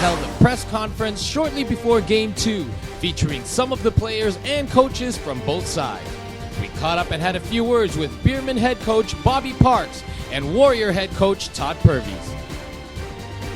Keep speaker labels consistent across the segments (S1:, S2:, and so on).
S1: held a press conference shortly before Game 2, featuring some of the players and coaches from both sides. We caught up and had a few words with Beermen head coach Bobby Parks and Warrior head coach Todd Purvis.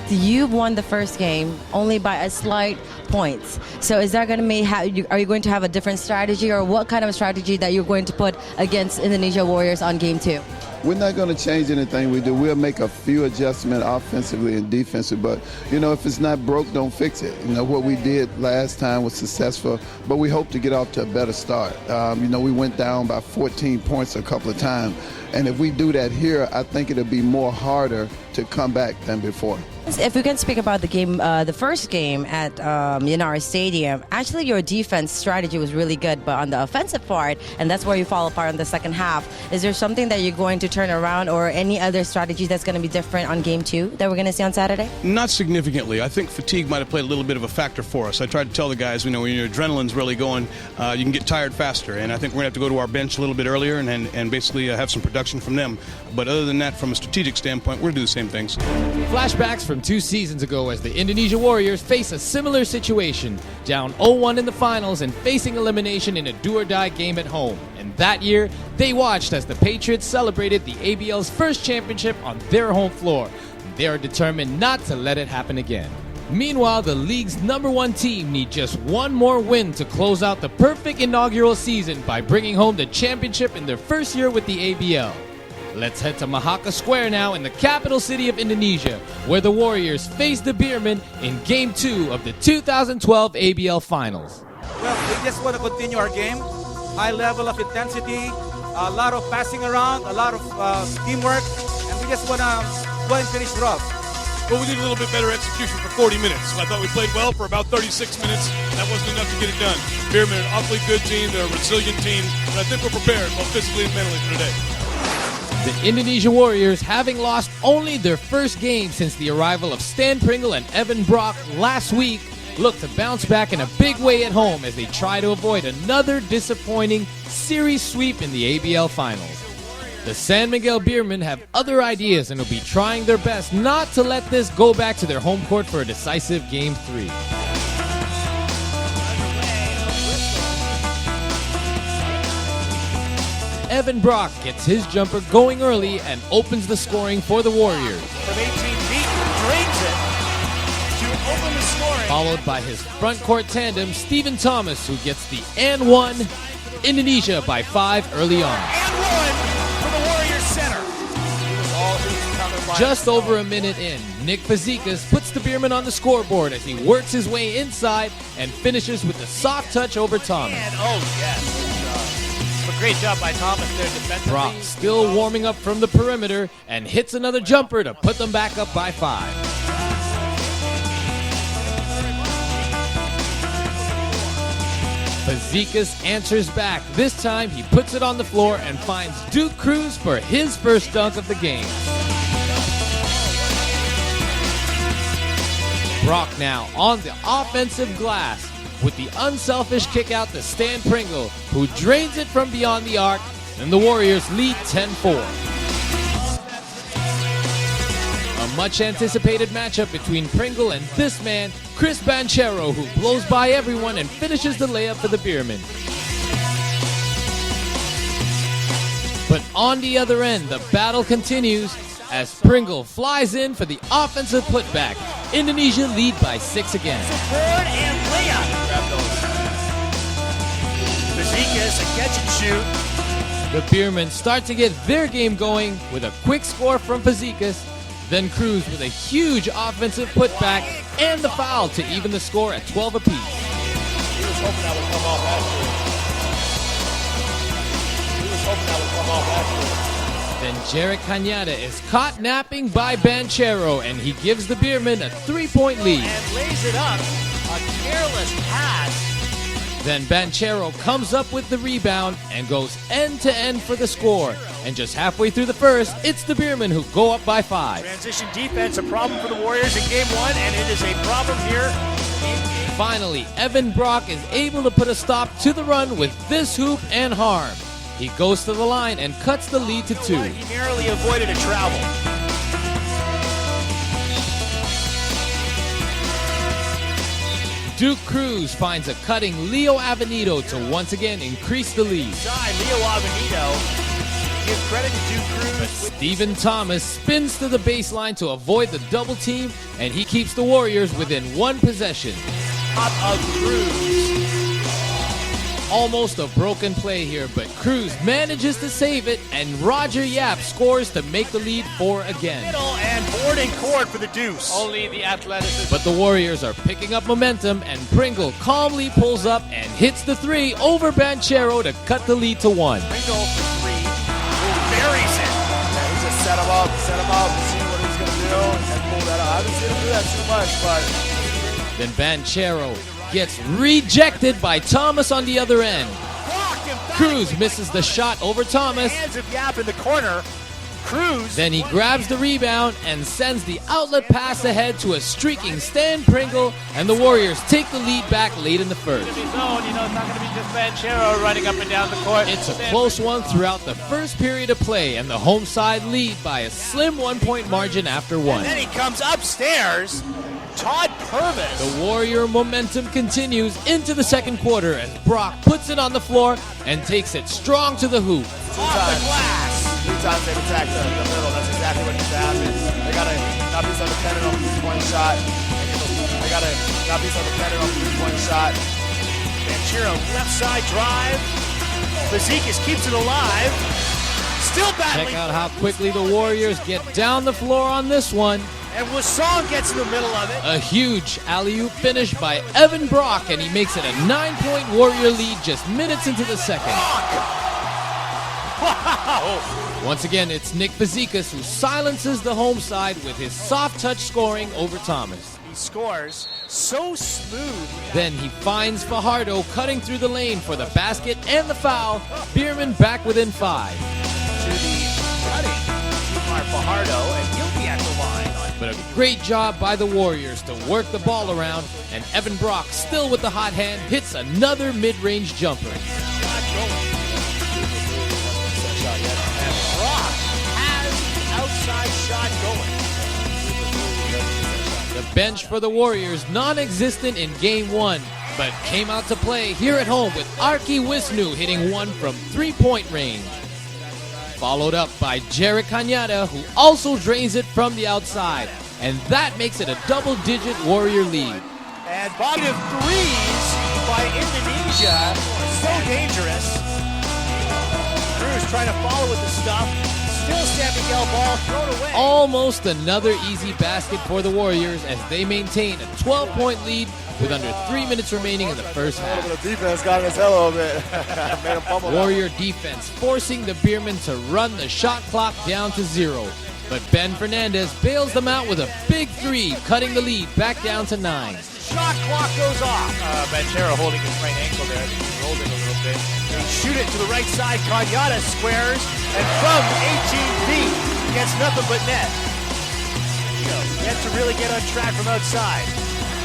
S2: You won the first game only by a slight points. So is that going to be, are you going to have a different strategy, or what kind of strategy that you're going to put against Indonesia Warriors on Game 2?
S3: We're not going to change anything we do. We'll make a few adjustments offensively and defensively, but, if it's not broke, don't fix it. What we did last time was successful, but we hope to get off to a better start. We went down by 14 points a couple of times, and if we do that here, I think it'll be more harder to come back than before.
S2: If we can speak about the game, the first game at Yanara Stadium, actually your defense strategy was really good, but on the offensive part, and that's where you fall apart in the second half, is there something that you're going to turn around, or any other strategy that's going to be different on Game 2 that we're going to see on Saturday?
S4: Not significantly. I think fatigue might have played a little bit of a factor for us. I tried to tell the guys, when your adrenaline's really going, you can get tired faster, and I think we're going to have to go to our bench a little bit earlier and basically have some production from them. But other than that, from a strategic standpoint, we're going to do the same things.
S1: Flashbacks from 2 seasons ago as the Indonesia Warriors face a similar situation, down 0-1 in the finals and facing elimination in a do-or-die game at home. And that year, they watched as the Patriots celebrated the ABL's first championship on their home floor. They are determined not to let it happen again. Meanwhile, the league's #1 team need just one more win to close out the perfect inaugural season by bringing home the championship in their first year with the ABL. Let's head to Mahaka Square now in the capital city of Indonesia, where the Warriors face the Beermen in Game 2 of the 2012 ABL Finals.
S5: Well, we just want to continue our game. High level of intensity, a lot of passing around, a lot of teamwork, and we just want to go and finish rough.
S6: But we need a little bit better execution for 40 minutes. I thought we played well for about 36 minutes. That wasn't enough to get it done. Beermen are an awfully good team. They're a resilient team. And I think we're prepared, both physically and mentally, for today.
S1: The Indonesia Warriors, having lost only their first game since the arrival of Stan Pringle and Evan Brock last week, look to bounce back in a big way at home as they try to avoid another disappointing series sweep in the ABL Finals. The San Miguel Beermen have other ideas and will be trying their best not to let this go back to their home court for a decisive Game 3. Evan Brock gets his jumper going early and opens the scoring for the Warriors.
S5: From 18 feet, drains it to open the scoring.
S1: Followed by his front court tandem, Stephen Thomas, who gets the and one. Indonesia by 5 early on.
S5: And one for the Warriors center.
S1: Just over a minute in, Nick Fazekas puts the Beermen on the scoreboard as he works his way inside and finishes with a soft touch over Thomas.
S5: And, yes. Great job by Thomas there defensively.
S1: Brock still warming up from the perimeter and hits another jumper to put them back up by 5. Fazekas answers back. This time he puts it on the floor and finds Duke Cruz for his first dunk of the game. Brock now on the offensive glass with the unselfish kick out to Stan Pringle, who drains it from beyond the arc, and the Warriors lead 10-4. A much-anticipated matchup between Pringle and this man, Chris Banchero, who blows by everyone and finishes the layup for the Beermen. But on the other end, the battle continues as Pringle flies in for the offensive putback. Indonesia lead by 6 again.
S5: Forward and layup. Fazekas, a catch and shoot.
S1: The Beermen start to get their game going with a quick score from Fazekas, then Cruz with a huge offensive putback and the foul to even the score at 12 apiece.
S5: He was hoping that would come off after.
S1: Then Jarek Cañada is caught napping by Banchero, and he gives the Beermen a 3-point lead.
S5: And lays it up. A careless pass.
S1: Then Banchero comes up with the rebound and goes end-to-end for the score. And just halfway through the first, it's the Beermen who go up by 5.
S5: Transition defense, a problem for the Warriors in Game 1, and it is a problem here.
S1: Finally, Evan Brock is able to put a stop to the run with this hoop and harm. He goes to the line and cuts the lead to 2.
S5: He narrowly avoided a travel.
S1: Duke Cruz finds a cutting Leo Avenido to once again increase the lead.
S7: Leo Avenido. Give credit to Duke Cruz.
S1: But Stephen Thomas spins to the baseline to avoid the double team, and he keeps the Warriors within one possession.
S7: Top of Cruz.
S1: Almost a broken play here, but Cruz manages to save it, and Roger Yap scores to make the lead 4 again.
S7: Middle and board and court for the deuce.
S5: Only the athleticism.
S1: But the Warriors are picking up momentum, and Pringle calmly pulls up and hits the 3 over Banchero to cut the lead to 1.
S7: Pringle for 3. Who buries it.
S8: Yeah, he just set him up, see what he's going to do, and pull that out. I haven't seen him do that too much, but...
S1: Then Banchero gets rejected by Thomas on the other end. Cruz misses the shot over Thomas.
S7: Hands of Yap in the corner. Cruz.
S1: Then he grabs the rebound and sends the outlet pass ahead to a streaking Stan Pringle, and the Warriors take the lead back late in the first.
S5: It's not going to be just Banchero running up and down the court.
S1: It's a close one throughout the first period of play, and the home side lead by a slim 1-point margin after 1.
S7: And then he comes upstairs. Todd Purvis.
S1: The Warrior momentum continues into the second quarter as Brock puts it on the floor and takes it strong to the hoop.
S7: Off the glass.
S8: 3 times they've attacked the middle. That's exactly what needs to happen. They got to not be so dependent on the 3-point shot. They got to not be so dependent on the 3-point shot.
S7: Banchero left side drive. Bezikas keeps it alive. Still battling.
S1: Check out how quickly the Warriors get down the floor on this one.
S7: And Wasson gets in the middle of it.
S1: A huge alley-oop finish by Evan Brock, and he makes it a 9-point Warrior lead just minutes into the second.
S7: Wow.
S1: Once again, it's Nick Bezikas who silences the home side with his soft touch scoring over Thomas.
S7: He scores so smooth.
S1: Then he finds Fajardo cutting through the lane for the basket and the foul. Beermen back within 5.
S7: To the cutting. Kumar Fajardo, and he'll be at the line.
S1: But a great job by the Warriors to work the ball around, and Evan Brock, still with the hot hand, hits another mid-range jumper.
S7: Shot going. And Brock has the outside shot going.
S1: The bench for the Warriors non-existent in Game 1, but came out to play here at home with Arki Wisnu hitting 1 from 3-point range. Followed up by Jarek Cañada, who also drains it from the outside. And that makes it a double-digit Warrior lead.
S7: And positive threes by Indonesia. So dangerous. Cruz trying to follow with the stuff. Still San Miguel ball thrown away.
S1: Almost another easy basket for the Warriors as they maintain a 12-point lead with under 3 minutes remaining in the first half.
S8: The defense got in his head a little bit. Made him fumble.
S1: Warrior defense forcing the Beermen to run the shot clock down to 0. But Ben Fernandez bails them out with a big 3, cutting the lead back down to 9.
S7: Shot clock goes off.
S5: Banchero holding his right ankle there. I think he rolled it a little bit.
S7: They shoot it to the right side. Cañada squares. And from 18 feet, gets nothing but net. Yet to really get on track from outside.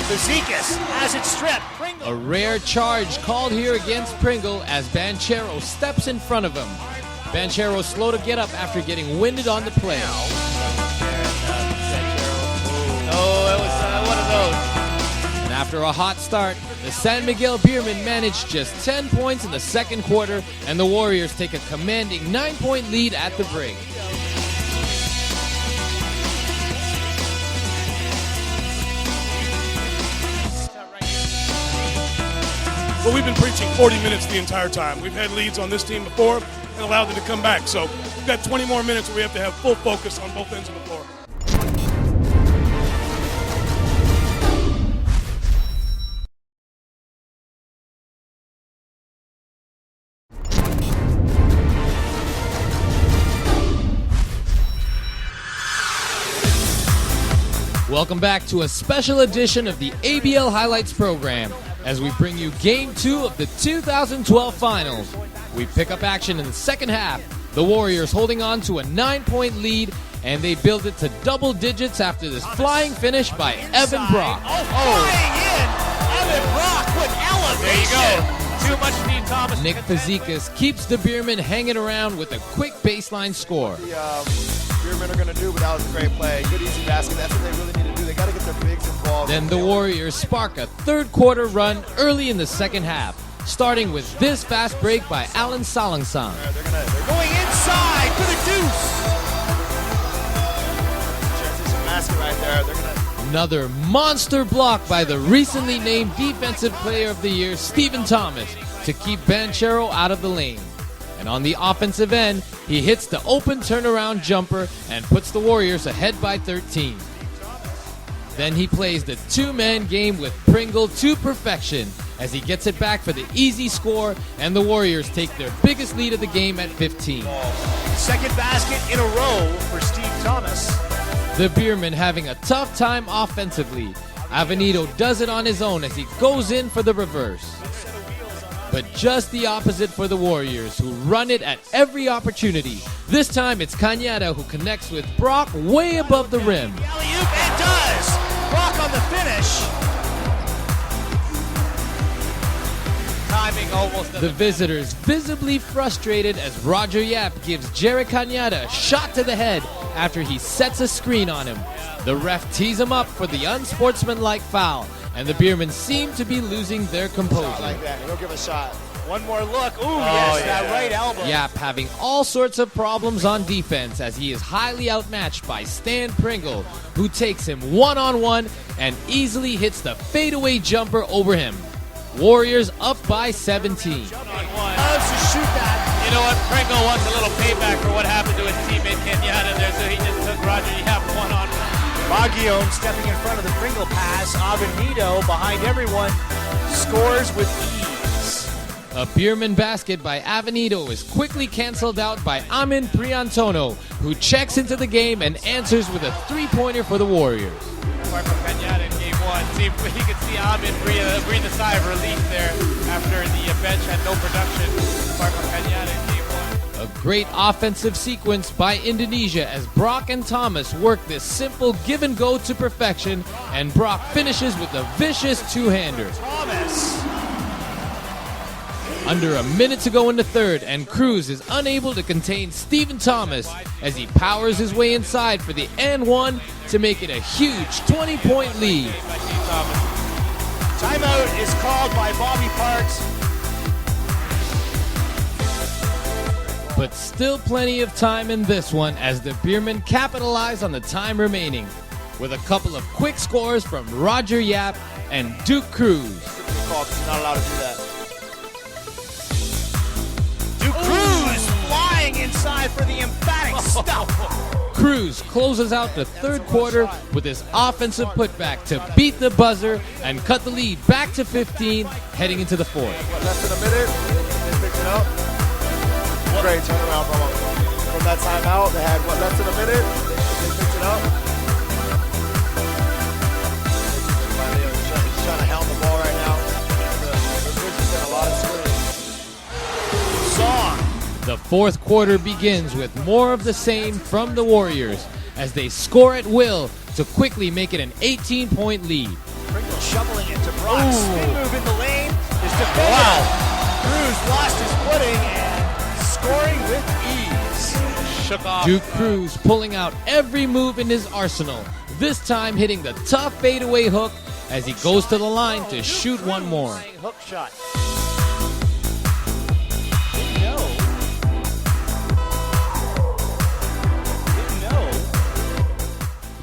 S7: Bezikas has it stripped. Pringle.
S1: A rare charge called here against Pringle as Banchero steps in front of him. Banchero slow to get up after getting winded on the play.
S5: Oh, it was one of those.
S1: And after a hot start, the San Miguel Beermen managed just 10 points in the second quarter, and the Warriors take a commanding 9-point lead at the break.
S6: Well, we've been preaching 40 minutes the entire time. We've had leads on this team before and allowed them to come back. So we've got 20 more minutes where we have to have full focus on both ends of the floor.
S1: Welcome back to a special edition of the ABL Highlights program as we bring you Game 2 of the 2012 Finals. We pick up action in the second half. The Warriors holding on to a 9-point lead, and they build it to double digits after this flying finish by Evan Brock.
S7: Flying in. Evan Brock with elevation.
S5: There you go. Too much Steve Thomas.
S1: Nick Bezikas keeps the Beermen hanging around with a quick baseline score.
S8: Beermen are going to do, but that was a great play. Good, easy basket. That's what they really need to do. They got to get their bigs involved.
S1: Then the Warriors spark a third quarter run early in the second half, starting with this fast break by Alan Salangsang.
S7: They're going inside for the deuce.
S8: Transition basket right there. They're gonna.
S1: Another monster block by the recently named Defensive Player of the Year, Stephen Thomas, to keep Banchero out of the lane. And on the offensive end, he hits the open turnaround jumper and puts the Warriors ahead by 13. Then he plays the two-man game with Pringle to perfection as he gets it back for the easy score, and the Warriors take their biggest lead of the game at 15.
S7: Second basket in a row for Steve Thomas.
S1: The Beermen having a tough time offensively. Avenido does it on his own as he goes in for the reverse. But just the opposite for the Warriors, who run it at every opportunity. This time it's Cañada who connects with Brock way above the rim.
S7: Alley-oop, it does. Brock on the finish.
S5: Timing almost.
S1: The visitors visibly frustrated as Roger Yap gives Jerry Cañada a shot to the head after he sets a screen on him. The ref tees him up for the unsportsmanlike foul, and the Beermen seem to be losing their composure.
S8: Like that. He'll give a shot.
S7: One more look. Ooh, yes, that right elbow.
S1: Yap having all sorts of problems on defense as he is highly outmatched by Stan Pringle, who takes him one-on-one and easily hits the fadeaway jumper over him. Warriors up by 17.
S7: Loves to shoot that.
S5: You know what? Pringle wants a little payback for what happened to his teammate Kenyatta there, so he just took Roger Yap one-on-one.
S7: Baguion stepping in front of the Pringle pass. Avenido behind everyone scores with ease.
S1: A Beermen basket by Avenido is quickly canceled out by Amin Priantono, who checks into the game and answers with a three-pointer for the Warriors.
S5: Marco Cañada in game one. See, you could see Amin breathe a sigh of relief there after the bench had no production. Marco Cañada in game one.
S1: A great offensive sequence by Indonesia as Brock and Thomas work this simple give and go to perfection, and Brock finishes with a vicious two-hander.
S7: Thomas.
S1: Under a minute to go in the third, and Cruz is unable to contain Stephen Thomas as he powers his way inside for the and one to make it a huge 20-point lead.
S7: Timeout is called by Bobby Parks.
S1: But still plenty of time in this one as the Beermen capitalize on the time remaining with a couple of quick scores from Roger Yap and Duke Cruz.
S8: He's not allowed to do that.
S7: Cruz flying inside for the emphatic stuff.
S1: Cruz closes out the third quarter with his offensive putback to beat the buzzer and cut the lead back to 15 heading into the fourth.
S8: Less than a minute, they picked it up. Great turnaround from that timeout. They had less than a minute, they picked it up. He's trying to hound the ball right now. The Grizzlies get a lot of screens.
S1: The fourth quarter begins with more of the same from the Warriors as they score at will to quickly make it an 18-point lead.
S7: Pringle shoveling it to Brock. Spin move in the lane. Is defended. Cruz lost his footing and scoring with ease.
S5: Shook off.
S1: Duke Cruz pulling out every move in his arsenal, this time hitting the tough fadeaway hook as he goes to the line to shoot one more.
S7: Hook shot.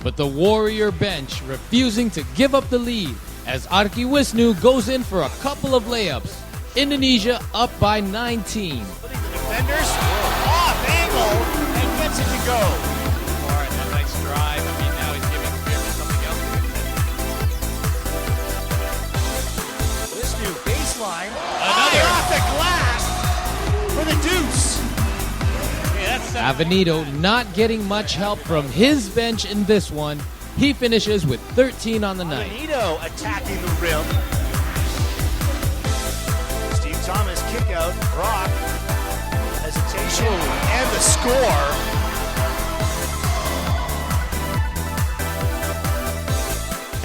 S1: But the Warrior bench refusing to give up the lead as Arki Wisnu goes in for a couple of layups. Indonesia up by 19.
S7: Defenders off angle and gets it to go.
S5: All right, a nice drive. I mean, now he's giving Beermen something else to contend.
S7: This new baseline.
S5: Another.
S7: Off the glass for the deuce.
S1: Avenido not getting much help from his bench in this one. He finishes with 13 on the night.
S7: Avenido attacking the rim. Steve Thomas kick out. Brock. Hesitation. And the score.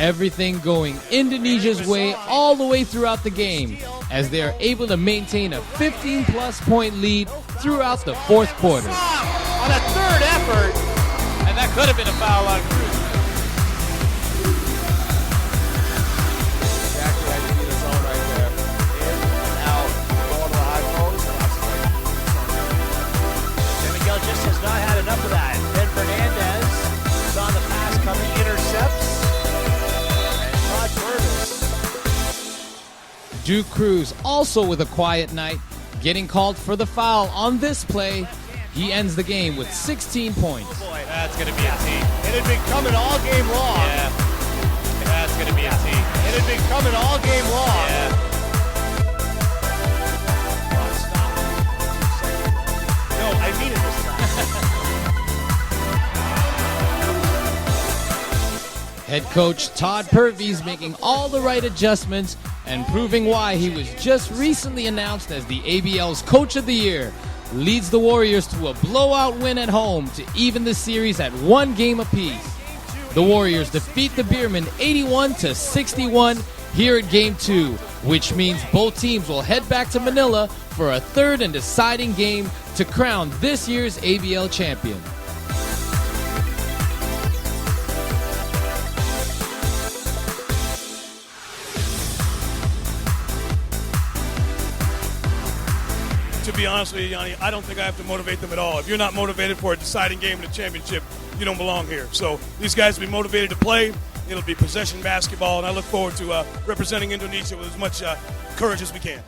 S1: Everything going Indonesia's way all the way throughout the game as they are able to maintain a 15-plus point lead throughout the fourth quarter.
S7: On a third effort.
S5: And that could have been a foul on Cruz.
S1: Duke Cruz also with a quiet night, getting called for the foul on this play. He ends the game with 16 points.
S7: Oh boy, that's going to be a T. It had been coming all game long. Yeah, that's going to be a T. It had been coming all game long. Yeah. Oh, stop. No, I mean it this time.
S1: Head coach Todd Purvey's making all the right adjustments and proving why he was just recently announced as the ABL's Coach of the Year. Leads the Warriors to a blowout win at home to even the series at 1 game apiece. The Warriors defeat the Beermen 81-61 here at Game 2, which means both teams will head back to Manila for a third and deciding game to crown this year's ABL champion.
S6: To be honest with you, Yanni, I don't think I have to motivate them at all. If you're not motivated for a deciding game in a championship, you don't belong here. So these guys will be motivated to play. It'll be possession basketball, and I look forward to representing Indonesia with as much courage as we can.